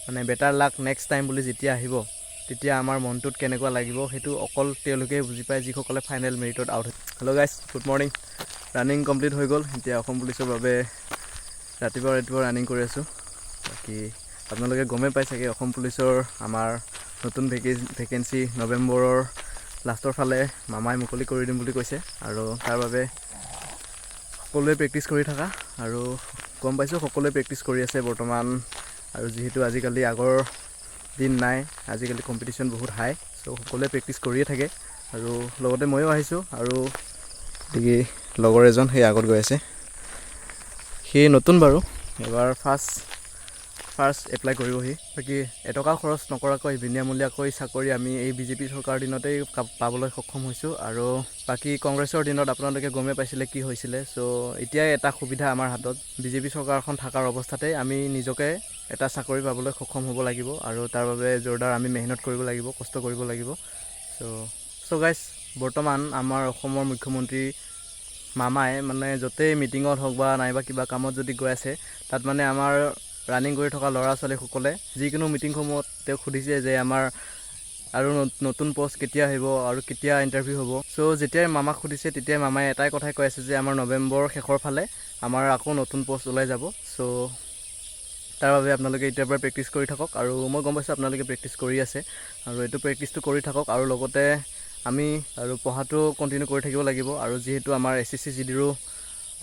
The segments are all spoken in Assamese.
মানে বেটাৰ লাক নেক্সট টাইম বুলি যেতিয়া আহিব তেতিয়া আমাৰ মনটোত কেনেকুৱা লাগিব সেইটো অকল তেওঁলোকেই বুজি পায় যিসকলে ফাইনেল মেৰিটত আউট হয়। Hello' guys, good morning. Running complete হৈ গ'ল। এতিয়া অসম পুলিচৰ বাবে ৰাতিপুৱা ৰানিং কৰি আছোঁ। বাকী আপোনালোকে গমেই পাই চাগে অসম পুলিচৰ আমাৰ নতুন ভেকেঞ্চি নৱেম্বৰৰ লাষ্টৰ ফালে মামাই মুকলি কৰি দিম বুলি কৈছে, আৰু তাৰ বাবে সকলোৱে প্ৰেক্টিছ কৰি থকা, আৰু গম পাইছোঁ সকলোৱে প্ৰেক্টিছ কৰি আছে বৰ্তমান। আৰু যিহেতু আজিকালি আগৰ দিন নাই, আজিকালি কম্পিটিশ্যন বহুত হাই, চ' সকলোৱে প্ৰেক্টিছ কৰিয়ে থাকে। আৰু লগতে ময়ো আহিছোঁ, আৰু গতিকে লগৰ এজন সেই আগত গৈ আছে, সি নতুন বাৰু, এবাৰ ফাৰ্ষ্ট এপ্লাই কৰিবহি। বাকী এটকা খৰচ নকৰাকৈ বিনামূলীয়াকৈ চাকৰি আমি এই বিজেপি চৰকাৰৰ দিনতেই পাবলৈ সক্ষম হৈছোঁ। আৰু বাকী কংগ্ৰেছৰ দিনত আপোনালোকে গমেই পাইছিলে কি হৈছিলে। চ' এতিয়াই এটা সুবিধা আমাৰ হাতত, বিজেপি চৰকাৰখন থকাৰ অৱস্থাতে আমি নিজকে এটা চাকৰি পাবলৈ সক্ষম হ'ব লাগিব, আৰু তাৰ বাবে জোৰদাৰ আমি মেহনত কৰিব লাগিব, কষ্ট কৰিব লাগিব। চ' গাইজ, বৰ্তমান আমাৰ অসমৰ মুখ্যমন্ত্ৰী মামাই মানে য'তেই মিটিঙত হওক বা নাইবা কিবা কামত যদি গৈ আছে, তাত মানে আমাৰ ৰানিং কৰি থকা ল'ৰা ছোৱালীসকলে যিকোনো মিটিংসমূহত তেওঁক সুধিছে যে আমাৰ আৰু নতুন পষ্ট কেতিয়া আহিব আৰু কেতিয়া ইণ্টাৰভিউ হ'ব। চ' যেতিয়াই মামাক সুধিছে তেতিয়াই মামাই এটাই কথাই কৈ আছে যে আমাৰ নৱেম্বৰ শেষৰ ফালে আমাৰ আকৌ নতুন পষ্ট ওলাই যাব। চ' তাৰ বাবে আপোনালোকে এতিয়াৰ পৰা প্ৰেক্টিছ কৰি থাকক, আৰু মই গম পাইছোঁ আপোনালোকে প্ৰেক্টিছ কৰি আছে, আৰু এইটো প্ৰেক্টিছটো কৰি থাকক। আৰু লগতে আমি আৰু পঢ়াটো কণ্টিনিউ কৰি থাকিব লাগিব। আৰু যিহেতু আমাৰ SSC GDৰো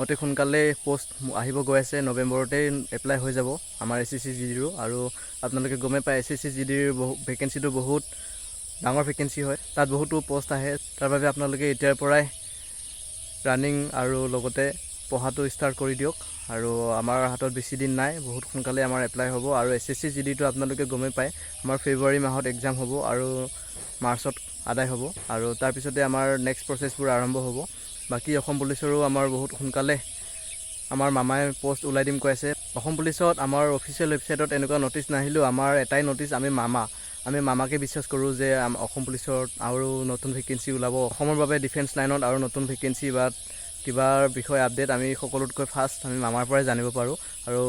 অতি সোনকালেই পষ্ট আহিব গৈ আছে, নৱেম্বৰতেই এপ্লাই হৈ যাব আমাৰ SSC GDৰো। আৰু আপোনালোকে গমেই পায় SSC GDৰ ভেকেঞ্চিটো বহুত ডাঙৰ ভেকেঞ্চি হয়, তাত বহুতো পষ্ট আহে। তাৰ বাবে আপোনালোকে এতিয়াৰ পৰাই ৰানিং আৰু লগতে পঢ়াটো ষ্টাৰ্ট কৰি দিয়ক। আৰু আমাৰ হাতত বেছি দিন নাই, বহুত সোনকালে আমাৰ এপ্লাই হ'ব। আৰু SSC GDটো আপোনালোকে গমেই পায় আমাৰ ফেব্ৰুৱাৰী মাহত এক্সাম হ'ব, আৰু মাৰ্চত আদায় হ'ব, আৰু তাৰপিছতে আমাৰ নেক্সট প্ৰচেছবোৰ আৰম্ভ হ'ব। বাকী অসম পুলিচৰো আমাৰ বহুত সোনকালে আমাৰ মামাই পষ্ট ওলাই দিম কৈ আছে। অসম পুলিচত আমাৰ অফিচিয়েল ৱেবছাইটত এনেকুৱা নটিচ নাহিলেও আমাৰ এটাই নটিচ, আমি মামাকে বিশ্বাস কৰোঁ যে অসম পুলিচত আৰু নতুন ভেকেঞ্চি ওলাব। অসমৰ বাবে ডিফেন্স লাইনত আৰু নতুন ভেকেঞ্চি বা কিবাৰ বিষয়ে আপডেট আমি সকলোতকৈ ফাৰ্ষ্ট আমি মামাৰ পৰাই জানিব পাৰোঁ। আৰু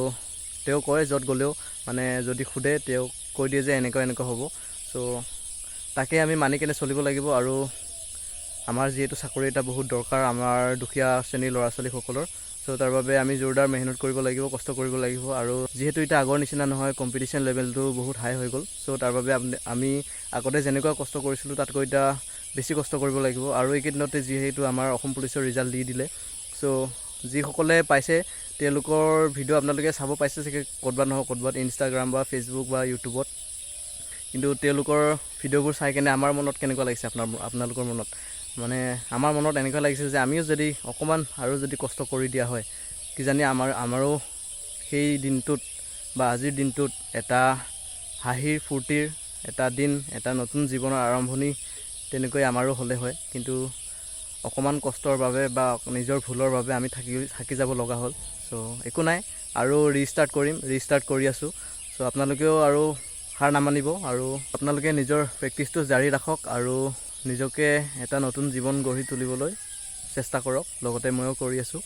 তেওঁ কয় য'ত গ'লেও মানে যদি সোধে তেওঁ কৈ দিয়ে যে এনেকুৱা হ'ব। চ' তাকে আমি মানি কেনে চলিব লাগিব। আৰু আমাৰ যিহেতু চাকৰি এটা বহুত দৰকাৰ আমাৰ দুখীয়া শ্ৰেণীৰ ল'ৰা ছোৱালীসকলৰ, চ' তাৰ বাবে আমি জোৰদাৰ মেহনত কৰিব লাগিব, কষ্ট কৰিব লাগিব। আৰু যিহেতু এতিয়া আগৰ নিচিনা নহয়, কম্পিটিশ্যন লেভেলটো বহুত হাই হৈ গ'ল, চ' তাৰ বাবে আমি আগতে যেনেকুৱা কষ্ট কৰিছিলোঁ তাতকৈ এতিয়া বেছি কষ্ট কৰিব লাগিব। আৰু এইকেইদিনতে যিহেতু আমাৰ অসম পুলিচৰ ৰিজাল্ট দি দিলে, চ' যিসকলে পাইছে তেওঁলোকৰ ভিডিঅ' আপোনালোকে চাব পাইছে চাগে ক'ৰবাত নহয় ক'ৰবাত, ইনষ্টাগ্ৰাম বা ফেচবুক বা ইউটিউবত। কিন্তু তেওঁলোকৰ ভিডিঅ'বোৰ চাই কেনে আমাৰ মনত কেনেকুৱা লাগিছে, আপোনালোকৰ মনত মানে আমাৰ মনত এনেকুৱা লাগিছে যে আমিও যদি অকণমান আৰু যদি কষ্ট কৰি দিয়া হয়, কিজানি আমাৰো সেই দিনটোত বা আজিৰ দিনটোত এটা হাঁহিৰ ফূৰ্তিৰ এটা দিন, এটা নতুন জীৱনৰ আৰম্ভণি তেনেকৈ আমাৰো হ'লে হয়। কিন্তু অকণমান কষ্টৰ বাবে বা নিজৰ ভুলৰ বাবে আমি থাকি যাব লগা হ'ল। চ' একো নাই, আৰু ৰিষ্টাৰ্ট কৰি আছোঁ। চ' আপোনালোকেও আৰু হাৰ নামানিব, আৰু আপোনালোকে নিজৰ প্ৰেক্টিছটো জাৰি ৰাখক, আৰু নিজকে এটা নতুন জীৱন গঢ়ি তুলিবলৈ চেষ্টা কৰক। লগতে ময়ো কৰি আছোঁ।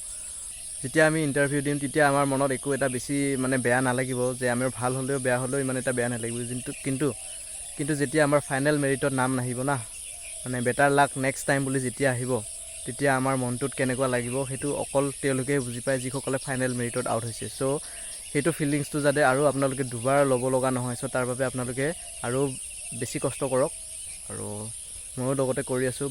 যেতিয়া আমি ইণ্টাৰভিউ দিম তেতিয়া আমাৰ মনত একো এটা বেছি মানে বেয়া নালাগিব, যে আমাৰ ভাল হ'লেও বেয়া হ'লেও ইমান এটা বেয়া নালাগিব। কিন্তু যেতিয়া আমাৰ ফাইনেল মেৰিটত নাম নাহিব না, মানে বেটাৰ লাক নেক্সট টাইম বুলি যেতিয়া আহিব তেতিয়া আমাৰ মনটোত কেনেকুৱা লাগিব সেইটো অকল তেওঁলোকেই বুজি পায় যিসকলে ফাইনেল মেৰিটত আউট হৈছে। চ' সেইটো ফিলিংছটো যাতে আৰু আপোনালোকে দুবাৰ ল'ব লগা নহয়, চ' তাৰ বাবে আপোনালোকে আৰু বেছি কষ্ট কৰক, আৰু ময়ো লগতে কৰি আছোঁ।